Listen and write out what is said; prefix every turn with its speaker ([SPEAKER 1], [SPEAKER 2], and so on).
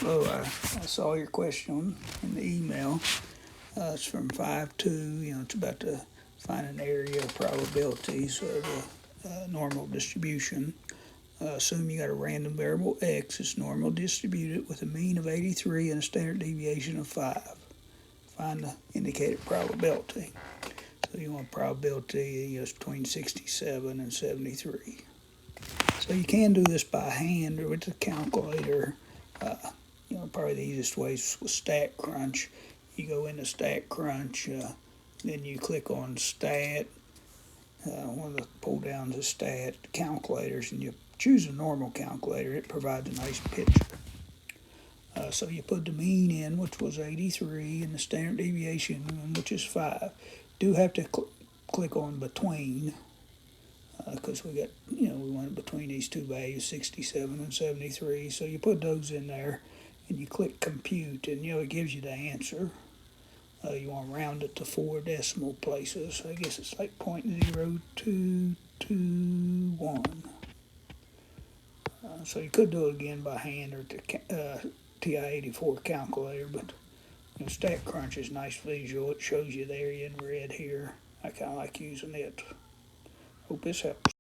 [SPEAKER 1] So I saw your question in the email. It's from 5-2. It's about to find an area of probabilities of a normal distribution. Assume you got a random variable x that's normal distributed with a mean of 83 and a standard deviation of 5. Find the indicated probability. So you want probability is between 67 and 73. So you can do this by hand or with the calculator. Probably the easiest way is with Stat Crunch. You go into Stat Crunch, then you click on Stat. One of the pull downs is Stat Calculators, and you choose a normal calculator. It provides a nice picture. So you put the mean in, which was 83, and the standard deviation, which is 5. Do have to click on between, because we got, we want it between these two values, 67 and 73. So you put those in there, and you click compute, and it gives you the answer. You want to round it to 4 decimal places. I guess it's like 0.0221. So you could do it again by hand or the TI-84 calculator, but Stat Crunch is nice visual. It shows you the area in red here. I kind of like using it. Hope this helps.